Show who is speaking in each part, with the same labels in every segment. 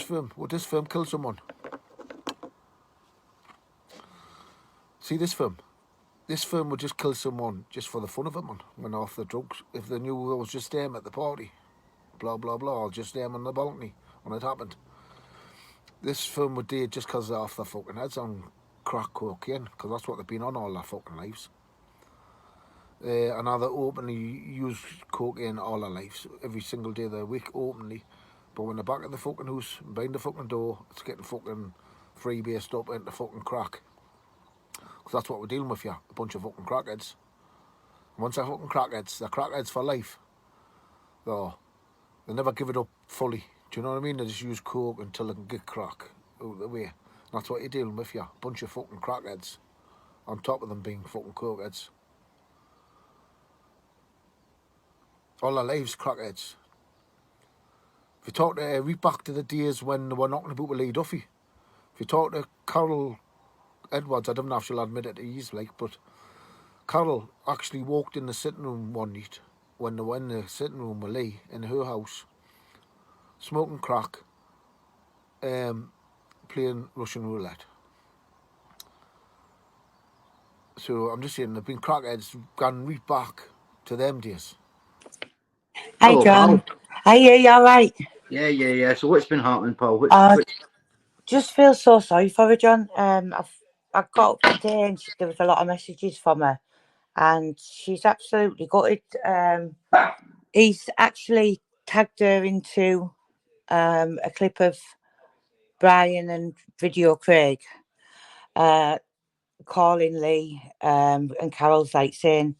Speaker 1: film? Would this film kill someone? See this film? This film would just kill someone just for the fun of it, man. When off the drugs. If they knew I was just them at the party. Blah, blah, blah. Just them on the balcony when it happened. This film would do it just because they're off their fucking heads on crack cocaine. Because that's what they've been on all their fucking lives. And now they openly use cocaine all their lives. Every single day of the week, openly. But when they're back in the fucking house, behind the fucking door, it's getting fucking free-based up into fucking crack. Because that's what we're dealing with here, a bunch of fucking crackheads. And once they're fucking crackheads, they're crackheads for life. So, they never give it up fully. Do you know what I mean? They just use coke until they can get crack out of the way. And that's what you're dealing with here, a bunch of fucking crackheads. On top of them being fucking cokeheads. All their lives, crackheads. If you talk to, read back to the days when they were knocking about with Lee Duffy. If you talk to Carol Edwards, I don't know if she'll admit it, he's like, but Carol actually walked in the sitting room one night when they were in the sitting room with Lee in her house, smoking crack, playing Russian roulette. So I'm just saying, they've been crackheads gone right back to them days.
Speaker 2: Hi,
Speaker 3: Hello,
Speaker 2: John.
Speaker 3: pal.
Speaker 2: Hi, you all right?
Speaker 3: Yeah. So what's been happening, pal?
Speaker 2: Just feel so sorry for her, John. I got up today and there was a lot of messages from her, and she's absolutely gutted. He's actually tagged her into a clip of Brian and Video Craig calling Lee, and Carol's like saying,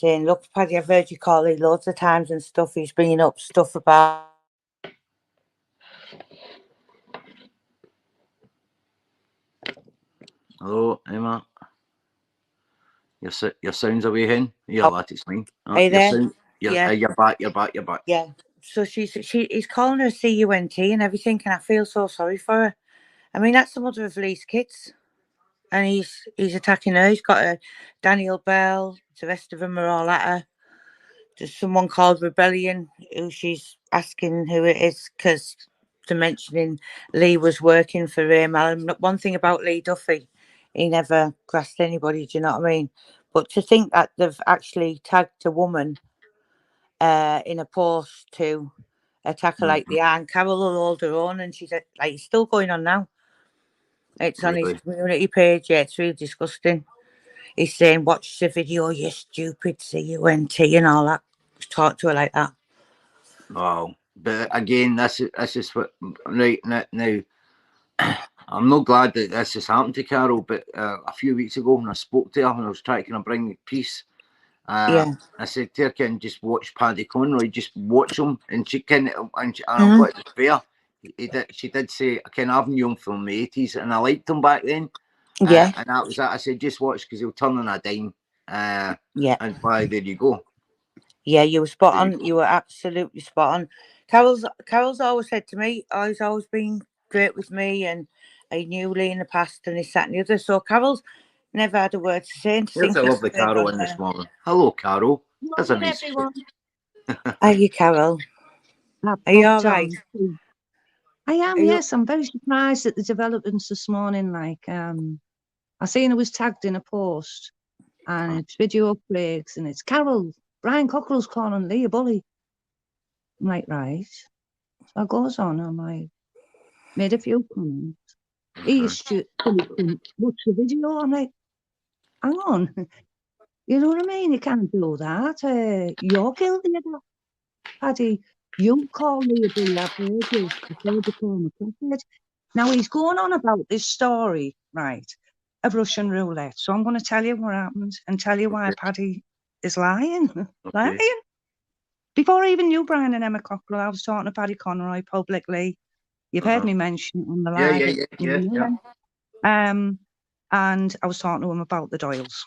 Speaker 2: look, Paddy, I've heard you call Lee loads of times and stuff. He's bringing up stuff about.
Speaker 3: Hello, Emma. Your sound's away, hen. Yeah, lad, it's fine.
Speaker 2: Are you there?
Speaker 3: Yeah. You're back.
Speaker 2: Yeah. So he's calling her CUNT and everything, and I feel so sorry for her. I mean, that's the mother of Lee's kids, and he's attacking her. He's got a Daniel Bell. The rest of them are all at her. There's someone called Rebellion who she's asking who it is because they're mentioning Lee was working for him. One thing about Lee Duffy, he never grasped anybody. Do you know what I mean? But to think that they've actually tagged a woman in a post to attack her like they are, and Carol will hold her own, and she's like, it's still going on now. It's on his community page. Yeah, it's really disgusting. He's saying, watch the video, you stupid CUNT and all that. Talk to her like that.
Speaker 3: Wow. But again, this is what right now. I'm not glad that this has happened to Carol, but a few weeks ago when I spoke to her and I was trying to bring peace, I said to her, "Can just watch Paddy Conroy, just watch him," and she can, and I've got to be fair. She did say, "I have known him from the 80s, and I liked him back then."
Speaker 2: Yeah,
Speaker 3: and that was that. I said, "Just watch because he'll turn on a dime."
Speaker 2: yeah,
Speaker 3: and why there you go.
Speaker 2: Yeah, you were spot on. You were absolutely spot on. Carol's always said to me, oh, he's always been great with me, and I knew Lee in the past, and this, that, and the other. So Carol's never had a word to say.
Speaker 3: There's a lovely Carol in this morning. Hello, Carol. That's a nice
Speaker 4: everyone.
Speaker 2: Are you, Carol? Are you all right?
Speaker 4: I am, yes. I'm very surprised at the developments this morning. Like, I seen it was tagged in a post, and it's Video Craig's, and it's Carol. Brian Cockerill's calling Lee a bully. I'm like, right. So it goes on. I'm like, made a few comments. He used to watch the video. I'm like, hang on. You know what I mean? You can't do that. You're guilty of that. Paddy, you call me a bully. I've heard you. I've heard you call me a crackhead. Now he's going on about this story, right, of Russian roulette. So I'm going to tell you what happened and tell you why Paddy is lying. Lying. Before I even knew Brian and Emma Cockerill, I was talking to Paddy Conroy publicly. You've heard me mention it on the live. Yeah. And I was talking to him about the Doyles.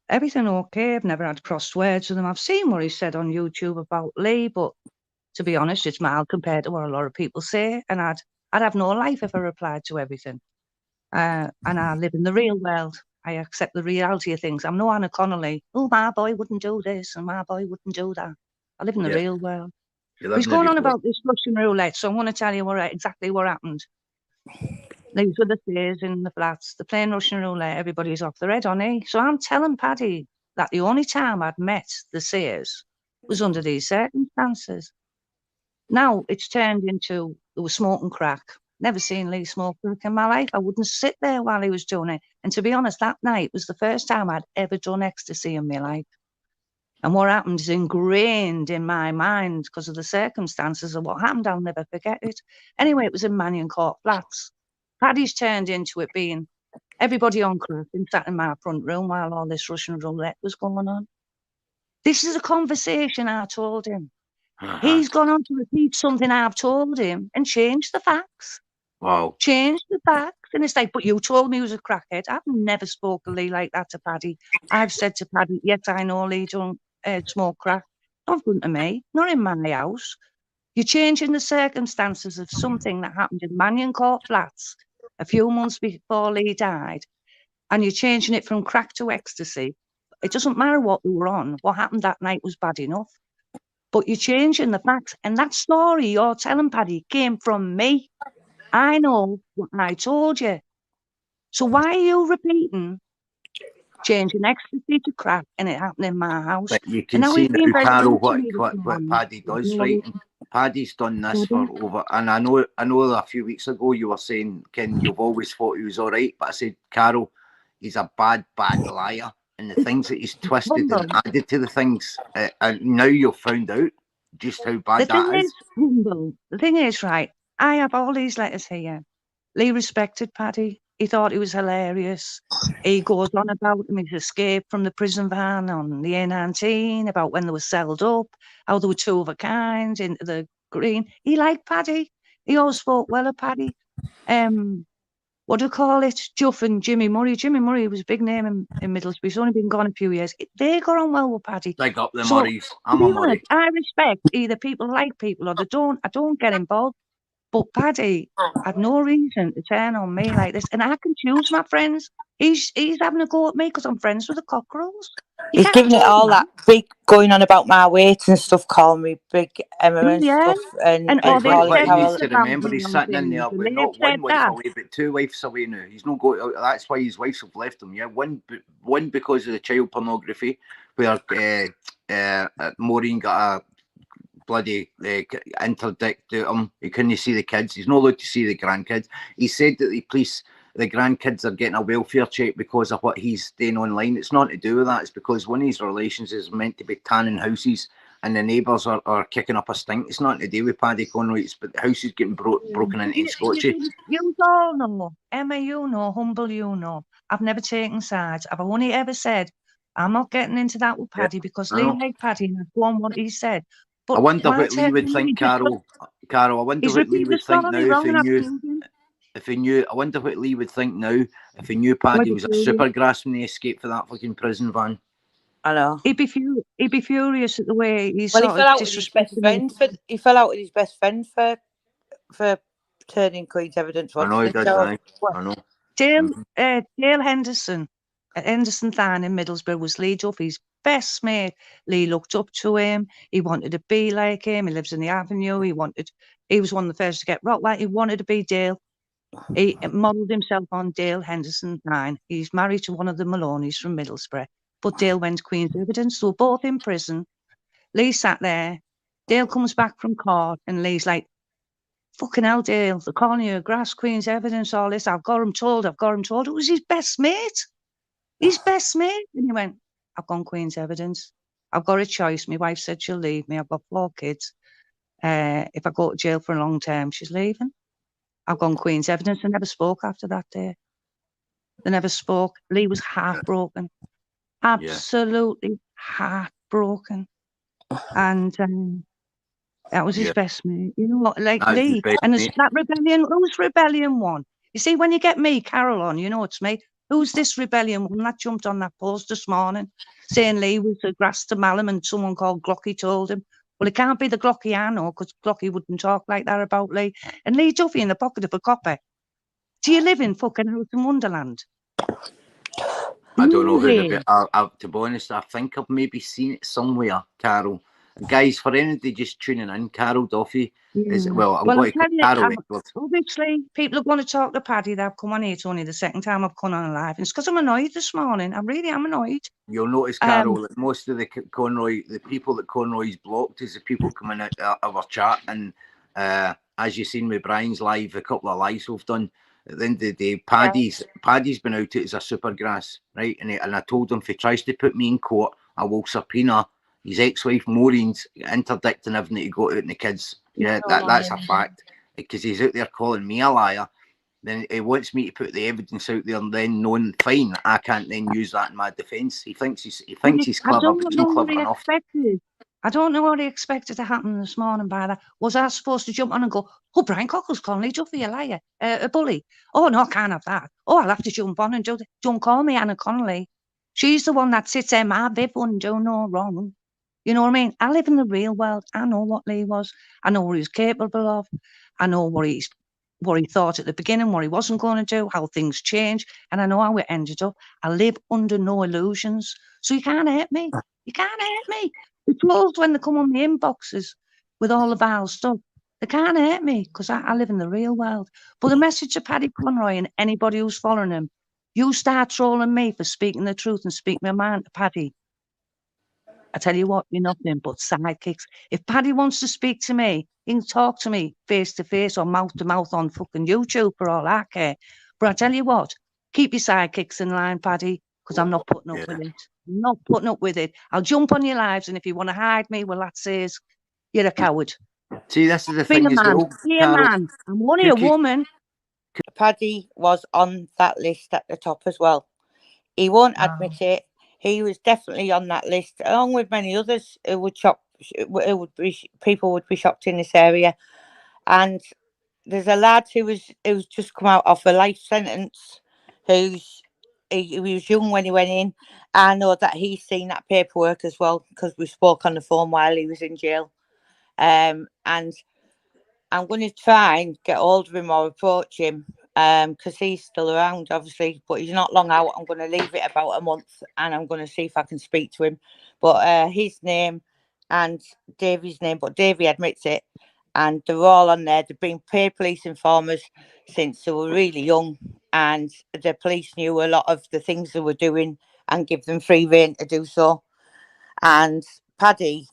Speaker 4: Everything okay. I've never had crossed words with him. I've seen what he said on YouTube about Lee, but to be honest, it's mild compared to what a lot of people say. And I'd have no life if I replied to everything. And I live in the real world. I accept the reality of things. I'm no Anna Connolly. Oh, my boy wouldn't do this and my boy wouldn't do that. I live in the real world. He's going on about this Russian roulette, so I'm going to tell you exactly what happened. These were the Sears in the flats. They're playing Russian roulette. Everybody's off their head on it. So I'm telling Paddy that the only time I'd met the Sears was under these circumstances. Now it's turned into, there was smoking crack. Never seen Lee smoke crack in my life. I wouldn't sit there while he was doing it. And to be honest, that night was the first time I'd ever done ecstasy in my life. And what happened is ingrained in my mind because of the circumstances of what happened. I'll never forget it. Anyway, it was in Mannion Court Flats. Paddy's turned into it being everybody on crack and sat in my front room while all this Russian roulette was going on. This is a conversation I told him. He's gone on to repeat something I've told him and changed the facts.
Speaker 3: Wow.
Speaker 4: Changed the facts. And it's like, but you told me he was a crackhead. I've never spoken to Lee like that to Paddy. I've said to Paddy, yes, I know Lee don't smoke crack. Not in front of me, not in my house. You're changing the circumstances of something that happened in Mannion Court Flats a few months before Lee died, and you're changing it from crack to ecstasy. It doesn't matter what they were on. What happened that night was bad enough. But you're changing the facts. And that story you're telling, Paddy, came from me. I know what I told you. So why are you repeating changing ecstasy to crack and it happened in my house?
Speaker 3: But you can see now, Carol, what Paddy does, right? Paddy's done this for over, and I know a few weeks ago you were saying, Ken, you've always thought he was all right, but I said, Carol, he's a bad liar, and the things that he's twisted and added to the things, and now you've found out just how bad that is.
Speaker 4: The thing is, right, I have all these letters here. Lee respected Paddy. He thought he was hilarious. He goes on about his escape from the prison van on the A19, about when they were celled up, how they were two of a kind into the green. He liked Paddy. He always spoke well of Paddy. What do you call it? Juff and Jimmy Murray. Jimmy Murray was a big name in Middlesbrough. He's only been gone a few years. They got on well with Paddy.
Speaker 3: Big up the Murrays. I'm a Murray.
Speaker 4: I respect either people like people or they don't. I don't get involved. But Paddy had no reason to turn on me like this. And I can choose my friends. He's having a go at me because I'm friends with the Cockerills.
Speaker 2: He's giving it all that big going on about my weight and stuff, calling me Big Emma and stuff. And
Speaker 3: all what he needs to remember, he's sitting in there with not one wife away, but two wives away now. He's not going. That's why his wives have left him. Yeah, one because of the child pornography, where Maureen got a bloody interdict to him. He couldn't see the kids. He's not allowed to see the grandkids. He said that the grandkids are getting a welfare check because of what he's doing online. It's not to do with that. It's because one of his relations is meant to be tanning houses and the neighbours are kicking up a stink. It's not to do with Paddy Conroy. It's but the house is getting broken into in Scotchy.
Speaker 4: You all know, Emma, you know, Humble, you know. I've never taken sides. I've only ever said, I'm not getting into that with Paddy because Lee liked Paddy and I've gone what he said. But
Speaker 3: I wonder what Lee would think, Carol. Carol, I wonder what Lee would think now if he knew. I wonder what Lee would think now if he knew Paddy was a supergrass when he escaped for that fucking prison van.
Speaker 2: I know.
Speaker 4: He'd be furious at the way he's.
Speaker 2: Well, he fell out with his best friend. He fell out with his best friend for turning Queen's evidence.
Speaker 3: I know he did. I know.
Speaker 4: Dale Henderson at Henderson Than in Middlesbrough was Lee Duffy's best mate. Lee looked up to him. He wanted to be like him. He lives in the Avenue. He was one of the first to get rock like he wanted to be Dale. He modelled himself on Dale Henderson Than. He's married to one of the Maloneys from Middlesbrough. But Dale went to Queen's evidence. So both in prison. Lee sat there. Dale comes back from court and Lee's like, fucking hell, Dale, they're calling you a grass, Queen's evidence, all this. I've got him told. It was his best mate. His best mate. And he went, I've gone Queen's evidence. I've got a choice. My wife said she'll leave me. I've got 4 kids. If I go to jail for a long term, she's leaving. I've gone Queen's evidence. They never spoke after that day. They never spoke. Lee was heartbroken. Absolutely heartbroken. And that was his best mate. You know what? Like Lee. And it's that rebellion. Whose rebellion won? You see, when you get me, Carol, on, you know it's me. Who's this rebellion one that jumped on that post this morning saying Lee was a grass to Malham and someone called Glocky told him? Well, it can't be the Glocky I know because Glocky wouldn't talk like that about Lee. And Lee Duffy in the pocket of a copper. Do you live in fucking Alice in Wonderland?
Speaker 3: I don't know who to be honest, I think I've maybe seen it somewhere, Carol. guys, for anybody just tuning in, Carol Duffy is,
Speaker 4: Yeah.
Speaker 3: well, I'm
Speaker 4: Well,
Speaker 3: going
Speaker 4: I'm
Speaker 3: to call
Speaker 4: telling you,
Speaker 3: Carol Edwards.
Speaker 4: obviously, people are going to talk to Paddy. They've come on here. It's only the second time I've come on live. It's because I'm annoyed this morning. I really am annoyed.
Speaker 3: You'll notice, Carol, that most of the Conroy, the people that Conroy's blocked is the people coming out of our chat. And as you've seen with Brian's live, a couple of lives we've done, at the end of the day, Paddy's been out as a supergrass, right? And I told him if he tries to put me in court, I will subpoena his ex-wife Maureen's interdicting everything to go out in the kids. Yeah, that's a fact. Because he's out there calling me a liar. Then he wants me to put the evidence out there, and then knowing, fine, I can't then use that in my defence. He thinks he's
Speaker 4: I
Speaker 3: clever,
Speaker 4: don't
Speaker 3: but he's
Speaker 4: know
Speaker 3: not
Speaker 4: what
Speaker 3: clever
Speaker 4: he
Speaker 3: enough.
Speaker 4: expected. I don't know what he expected to happen this morning by that. Was I supposed to jump on and go, oh, Brian Cockerill's calling Lee Duffy a liar, a bully? Oh, no, I can't have that. Oh, I'll have to jump on and do that. Don't call me Anna Connolly. She's the one that sits there, my bib, and do no wrong. You know what I mean? I live in the real world. I know what Lee was. I know what he was capable of. I know what he thought at the beginning, what he wasn't going to do, how things change, and I know how it ended up. I live under no illusions. So you can't hurt me. You can't hurt me. The trolls, when they come on the inboxes with all the vile stuff, they can't hurt me because I live in the real world. But the message to Paddy Conroy and anybody who's following him, you start trolling me for speaking the truth and speaking my mind to Paddy. I tell you what, you're nothing but sidekicks. If Paddy wants to speak to me, he can talk to me face to face or mouth to mouth on fucking YouTube for all I care. But I tell you what, keep your sidekicks in line, Paddy, because I'm not putting up with it. I'm not putting up with it. I'll jump on your lives, and if you want to hide me, well, that says you're a coward.
Speaker 3: See, this is the
Speaker 4: Be
Speaker 3: thing
Speaker 4: a
Speaker 3: as
Speaker 4: man.
Speaker 3: well,
Speaker 4: Be a
Speaker 3: Carol.
Speaker 4: man. I'm only a woman.
Speaker 2: Paddy was on that list at the top as well. He won't admit it. He was definitely on that list, along with many others who would people would be shocked in this area. And there's a lad who's just come out of a life sentence, he was young when he went in. I know that he's seen that paperwork as well because we spoke on the phone while he was in jail. And I'm going to try and get hold of him or approach him because he's still around, obviously, but he's not long out. I'm going to leave it about a month and I'm going to see if I can speak to him. But his name and Davy's name, but Davy admits it, and they're all on there. They've been paid police informers since they were really young, and the police knew a lot of the things they were doing and give them free rein to do so. And Paddy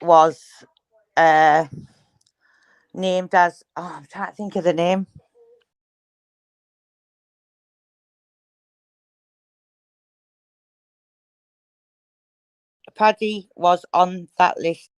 Speaker 2: was named as, I'm trying to think of the name. Paddy was on that list